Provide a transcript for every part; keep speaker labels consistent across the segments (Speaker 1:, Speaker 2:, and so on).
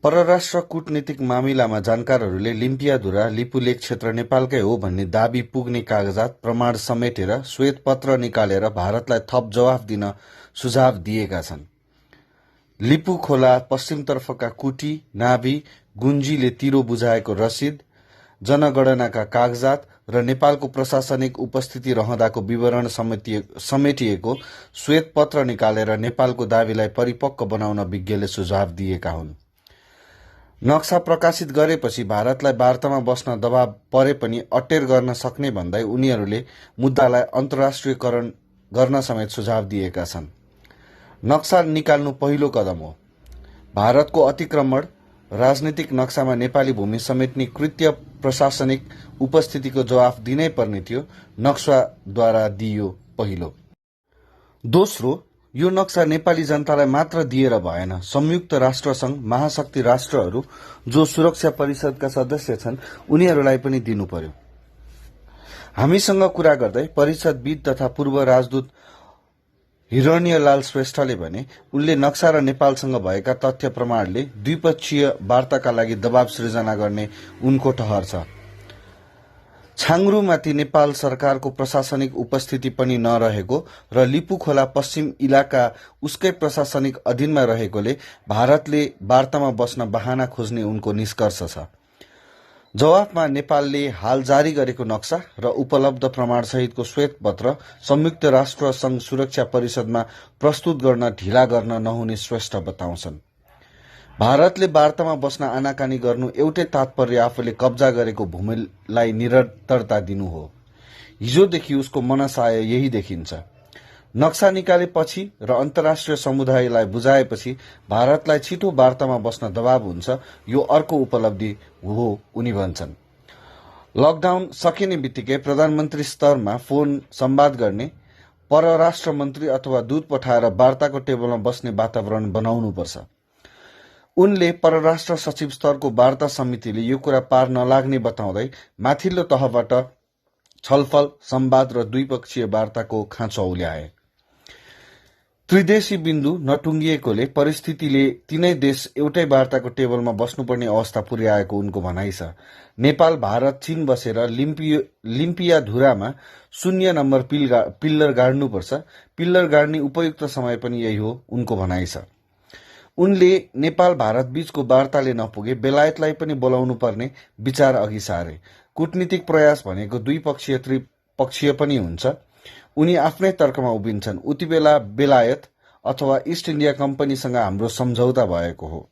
Speaker 1: परराष्ट्र कूटनीतिक मामिलामा जानकारहरूले लिम्पियाधुरा लिपुलेक क्षेत्र नेपालकै हो भन्ने दाबी पुग्ने कागजात प्रमाण समेटेर श्वेतपत्र निकालेर भारतलाई थप जवाफ दिन सुझाव दिएका छन्। लिपु खोला पश्चिमतर्फका कुटी, नाभी, गुन्जीले तिरो बुझाएको रसिद, जनगणनाका कागजात र नेपालको प्रशासनिक उपस्थिति रहँदाको विवरण समेटिएको श्वेतपत्र निकालेर नेपालको दावीलाई परिपक्व बनाउन विज्ञले सुझाव दिएका हुन्। नक्सा प्रकाशित गरेपछि भारतलाई वार्तामा बस्न दबाव परे पनि अटेर गर्न सक्ने भन्दै उनीहरूले मुद्दालाई अन्तर्राष्ट्रियकरण गर्न समेत सुझाव दिएका छन्। नक्सा निकाल्नु पहिलो कदम हो। भारतको अतिक्रमण राजनीतिक नक्सामा नेपाली भूमि समेट्ने कृत्य प्रशासनिक उपस्थितिको जवाफ दिनै पर्ने थियो। नक्साद्वारा दिइयो पहिलो। दोस्रो, यो नक्सा नेपाली जनतालाई मात्र दिएर भएन। संयुक्त राष्ट्रसंघ महाशक्ति राष्ट्रहरू जो सुरक्षा परिषदका सदस्य छन् उनीहरूलाई पनि दिनु पर्यो। हामीसँग कुरा गर्दै परिषदविद तथा पूर्व राजदूत हिरण्यलाल श्रेष्ठले भने उनले नक्सा र नेपालसँग भएका तथ्य प्रमाणले द्विपक्षीय वार्ताका लागि दबाव सृजना गर्ने उनको ठहर छ। छाङ्रुमाथि नेपाल सरकारको प्रशासनिक उपस्थिति पनि नरहेको र लिपु खोला पश्चिम इलाका उसकै प्रशासनिक अधीनमा रहेकोले भारतले वार्तामा बस्न बहाना खोज्ने उनको निष्कर्ष छ। जवाफमा नेपालले हाल जारी गरेको नक्सा र उपलब्ध प्रमाणसहितको श्वेतपत्र संयुक्त राष्ट्र संघ सुरक्षा परिषदमा प्रस्तुत गर्न ढिला गर्न नहुने श्रेष्ठ बताउँछन्। भारतले वार्तामा बस्न आनाकानी गर्नु एउटै तात्पर्य आफूले कब्जा गरेको भूमिलाई निरन्तरता दिनु हो। हिजोदेखि उसको मनसाय यही देखिन्छ। नक्सा निकालेपछि र अन्तर्राष्ट्रिय समुदायलाई बुझाएपछि भारतलाई छिटो वार्तामा बस्न दबाव हुन्छ। यो अर्को उपलब्धि हो उनी भन्छन्। लकडाउन सकिने बित्तिकै प्रधानमन्त्री स्तरमा फोन संवाद गर्ने, परराष्ट्र मन्त्री अथवा दूत पठाएर वार्ताको टेबलमा बस्ने वातावरण बनाउनुपर्छ। उनले परराष्ट्र सचिव स्तरको वार्ता समितिले यो कुरा पार नलाग्ने बताउँदै माथिल्लो तहबाट छलफल, संवाद र द्विपक्षीय वार्ताको खाँचो औल्याए। त्रिदेशी बिन्दु नटुङ्गिएकोले परिस्थितिले तीनै देश एउटै वार्ताको टेबलमा बस्नुपर्ने अवस्था पुर्याएको उनको भनाइ छ। नेपाल, भारत, चीन बसेर लिम्पियाधुरामा 0 नम्बर पिल्लर गाड्नुपर्छ। पिल्लर गाड्ने उपयुक्त समय पनि यही हो उनको भनाइ छ। उनले नेपाल भारत बीचको वार्ताले नपुगे बेलायतलाई पनि बोलाउनु पर्ने विचार अघि सारे। कूटनीतिक प्रयास भनेको द्विपक्षीय त्रिपक्षीय पनि हुन्छ। उनी आफ्नै तर्कमा उभिन्छन्। उति बेला बेलायत अथवा इस्ट इन्डिया कम्पनीसँग हाम्रो सम्झौता भएको हो।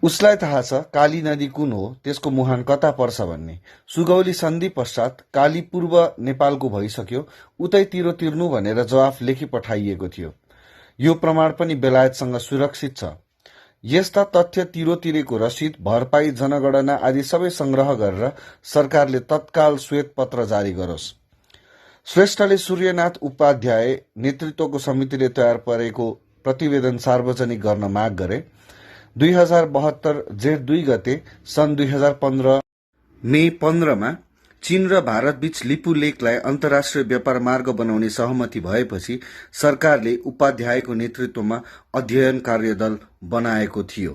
Speaker 1: उसलाई थाहा छ काली नदी कुन हो, त्यसको मुहान कता पर्छ भन्ने। सुगौली सन्धि पश्चात काली पूर्व नेपालको भइसक्यो, उतैतिर तिर्नु भनेर जवाफ लेखी पठाइएको थियो। यो प्रमाण पनि बेलायतसँग सुरक्षित छ। यस्ता तथ्य तिरेको रसिद, भरपाई, जनगणना आदि सबै संग्रह गरेर सरकारले तत्काल श्वेतपत्र जारी गरोस्। श्रेष्ठले सूर्यनाथ उपाध्याय नेतृत्वको समितिले तयार पारेको प्रतिवेदन सार्वजनिक गर्न माग गरे। 2072 जेठ 2 गते सन् 2015 मे 15 चीन र भारत बीच लिपु लेकलाई अन्तर्राष्ट्रिय व्यापार मार्ग बनाउने सहमति भएपछि सरकारले उपाध्यायको नेतृत्वमा अध्ययन कार्यदल बनाएको थियो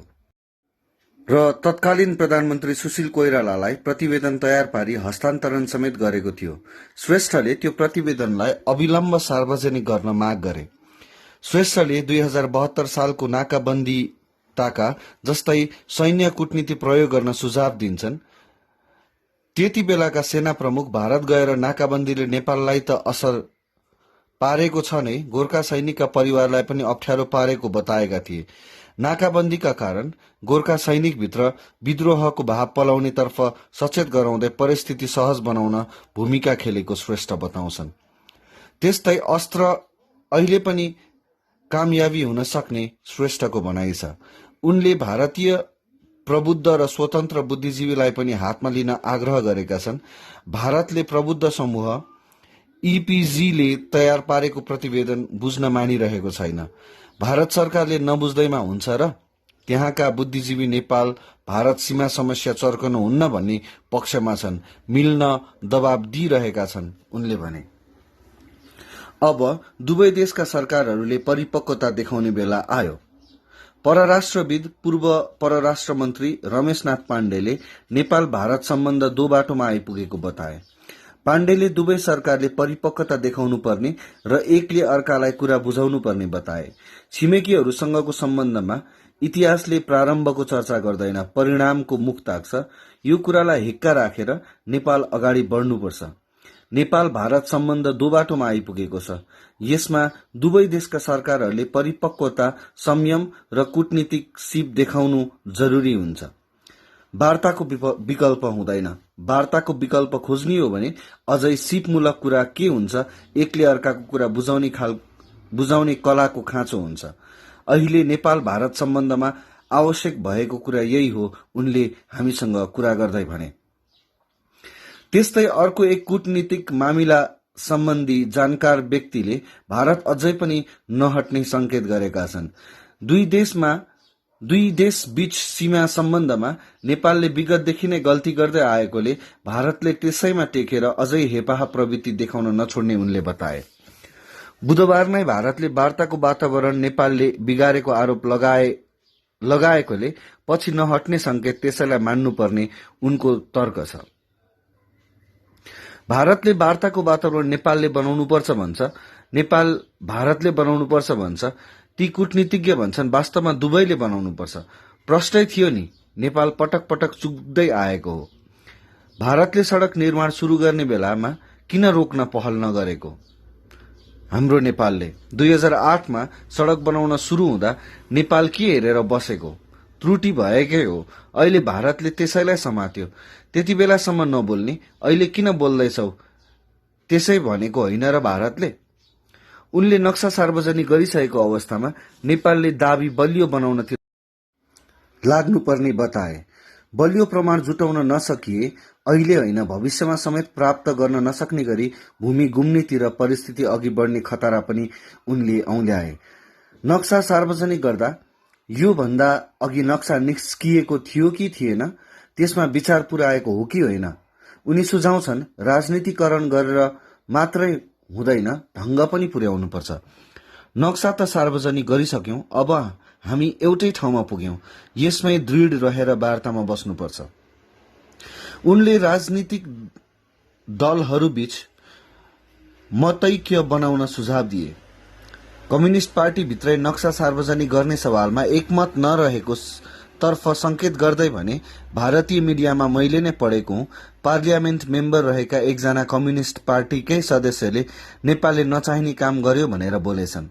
Speaker 1: र तत्कालीन प्रधानमन्त्री सुशील कोइरालालाई प्रतिवेदन तयार पारी हस्तान्तरण समेत गरेको थियो। श्रेष्ठले त्यो प्रतिवेदनलाई अविलम्ब सार्वजनिक गर्न माग गरे। श्रेष्ठले 2072 सालको नाकाबन्दीताका जस्तै सैन्य कूटनीति प्रयोग गर्न सुझाव दिन्छन्। त्यति बेलाका सेना प्रमुख भारत गएर नाकाबन्दीले नेपाललाई त असर पारेको छ नै, गोर्खा सैनिकका परिवारलाई पनि अप्ठ्यारो पारेको बताएका थिए। नाकाबन्दीका कारण गोर्खा सैनिकभित्र विद्रोहको भाव पलाउनेतर्फ सचेत गराउँदै परिस्थिति सहज बनाउन भूमिका खेलेको श्रेष्ठ बताउँछन्। त्यस्तै अस्त्र अहिले पनि कामयाबी हुन सक्ने श्रेष्ठको भनाइ छ। उनले भारतीय प्रबुद्ध र स्वतन्त्र बुद्धिजीवीलाई पनि हातमा लिन आग्रह गरेका छन्। भारतले प्रबुद्ध समूह ईपीजीले तयार पारेको प्रतिवेदन बुझ्न मानिरहेको छैन। भारत सरकारले नबुझ्दैमा हुन्छ र त्यहाँका बुद्धिजीवी नेपाल भारत सीमा समस्या चर्कनु हुन्न भन्ने पक्षमा छन्, मिल्न दबाब दिइरहेका छन् उनले भने। अब दुवै देशका सरकारहरूले परिपक्वता देखाउने बेला आयो। परराष्ट्रविद पूर्व परराष्ट्र मन्त्री रमेशनाथ पाण्डेले नेपाल भारत सम्बन्ध दोबाटोमा आइपुगेको बताए। पाण्डेले दुवै सरकारले परिपक्वता देखाउनु पर्ने र एकले अर्कालाई कुरा बुझाउनु पर्ने बताए। छिमेकीहरूसँगको सम्बन्धमा इतिहासले प्रारम्भको चर्चा गर्दैन, परिणामको मुख ताक्छ। यो कुरालाई हिक्का राखेर नेपाल अगाडि बढ्नुपर्छ। नेपाल भारत सम्बन्ध दोबाटोमा आइपुगेको छ। यसमा दुवै देशका सरकारहरूले परिपक्वता, संयम र कूटनीतिक सिप देखाउनु जरुरी हुन्छ। वार्ताको विकल्प हुँदैन। वार्ताको विकल्प खोज्ने हो भने अझै सिपमूलक कुरा के हुन्छ, एकले अर्काको कुरा बुझाउने कलाको खाँचो हुन्छ। अहिले नेपाल भारत सम्बन्धमा आवश्यक भएको कुरा यही हो, उनले हामीसँग कुरा गर्दै भने। त्यस्तै अर्को एक कूटनीतिक मामिला सम्बन्धी जानकार व्यक्तिले भारत अझै पनि नहट्ने संकेत गरेका छन्। दुई देश बीच सीमा सम्बन्धमा नेपालले विगतदेखि नै गल्ती गर्दै आएकोले भारतले त्यसैमा टेकेर अझै हेपाह प्रवृत्ति देखाउन नछोड्ने उनले बताए। बुधबार नै भारतले वार्ताको वातावरण नेपालले बिगारेको आरोप लगाएकोले पछि नहट्ने संकेत त्यसैलाई मान्नुपर्ने उनको तर्क छ। भारतले वार्ताको वातावरण नेपालले बनाउनुपर्छ भन्छ, नेपाल भारतले बनाउनुपर्छ भन्छ। ती कूटनीतिज्ञ भन्छन् वास्तवमा दुवैले बनाउनुपर्छ। प्रश्नै थियो नि, नेपाल पटक पटक चुक्दै आएको हो। भारतले सड़क निर्माण शुरू गर्ने बेलामा किन रोक्न पहल नगरेको? हाम्रो नेपालले 2008 मा सड़क बनाउन शुरू हुँदा नेपाल के हेरेर बसेको? त्रुटि भएकै हो। अहिले भारतले त्यसैलाई समात्यो। त्यति बेलासम्म नबोल्ने, अहिले किन बोल्दैछौ? त्यसै भनेको होइन र भारतले? उनले नक्सा सार्वजनिक गरिसकेको अवस्थामा नेपालले दाबी बलियो बनाउनतिर लाग्नुपर्ने बताए। बलियो प्रमाण जुटाउन नसकिए अहिले होइन भविष्यमा समेत प्राप्त गर्न नसक्ने गरी भूमि गुम्नेतिर परिस्थिति अघि बढ्ने खतरा पनि उनले औल्याए। नक्सा सार्वजनिक गर्दा यो भन्दा अघि नक्सा निस्किएको थियो कि थिएन, त्यसमा विचार पुर्याएको हो कि होइन? उनी सुझाउँछन् राजनीतिकरण गरेर मात्रै हुँदैन, ढंग पनि पुर्याउनुपर्छ। नक्सा त सार्वजनिक गरिसक्यौं, अब हामी एउटै ठाउँमा पुग्यौं। यसमै दृढ रहेर वार्तामा बस्नुपर्छ। उनले राजनीतिक दलहरूबीच मतैक्य बनाउन सुझाव दिए। कम्युनिस्ट पार्टी भित्रै नक्सा सार्वजनिक गर्ने सवालमा एकमत नरहेको तर्फ संकेत गर्दै भने भारतीय मिडियामा मैले नै पढेको हुँ, पार्लियामेन्ट मेम्बर रहेका एकजना कम्युनिस्ट पार्टीकै सदस्यले नेपालले नचाहिने काम गर्यो भनेर बोलेछन्।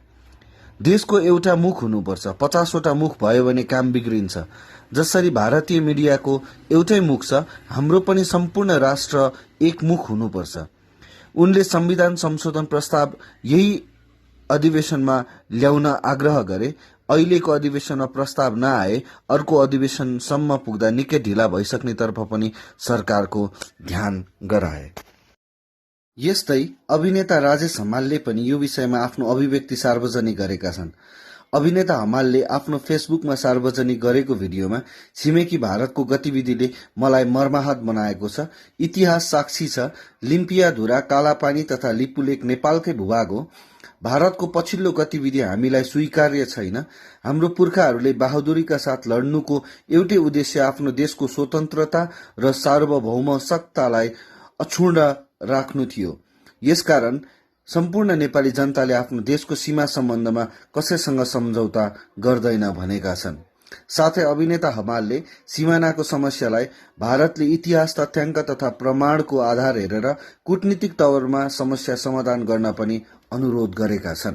Speaker 1: देशको एउटा मुख हुनुपर्छ, 50 वटा मुख भयो भने काम बिग्रिन्छ। जसरी भारतीय मिडियाको एउटै मुख छ, हाम्रो पनि सम्पूर्ण राष्ट्र एक मुख हुनुपर्छ। उनले संविधान संशोधन प्रस्ताव यही अधिवेशनमा ल्याउन आग्रह गरे। अहिलेको अधिवेशनमा प्रस्ताव नआए अर्को अधिवेशनसम्म पुग्दा निकै ढिला भइसक्ने तर्फ पनि सरकारको ध्यान गराए। यस्तै अभिनेता राजेश हमालले पनि यो विषयमा आफ्नो अभिव्यक्ति सार्वजनिक गरेका छन्। अभिनेता हमालले आफ्नो फेसबुकमा सार्वजनिक गरेको भिडियोमा छिमेकी भारतको गतिविधिले मलाई मर्माहत बनाएको छ। इतिहास साक्षी छ। लिम्पियाधुरा, कालापानी तथा लिपुलेक नेपालकै भूभाग हो। भारतको पछिल्लो गतिविधि हामीलाई स्वीकार्य छैन। हाम्रो पुर्खाहरूले बहादुरीका साथ लड्नुको एउटै उद्देश्य आफ्नो देशको स्वतन्त्रता र सार्वभौम सत्तालाई अक्षुण्ण राख्नु थियो। यसकारण सम्पूर्ण नेपाली जनताले आफ्नो देशको सीमा सम्बन्धमा कसैसँग सम्झौता गर्दैन भनेका छन्। साथै अभिनेता हमालले सीमानाको समस्यालाई भारतले इतिहास, तथ्याङ्क तथा प्रमाणको आधार हेरेर कूटनीतिक तवरमा समस्या समाधान गर्न पनि अनुरोध गरेका छन्।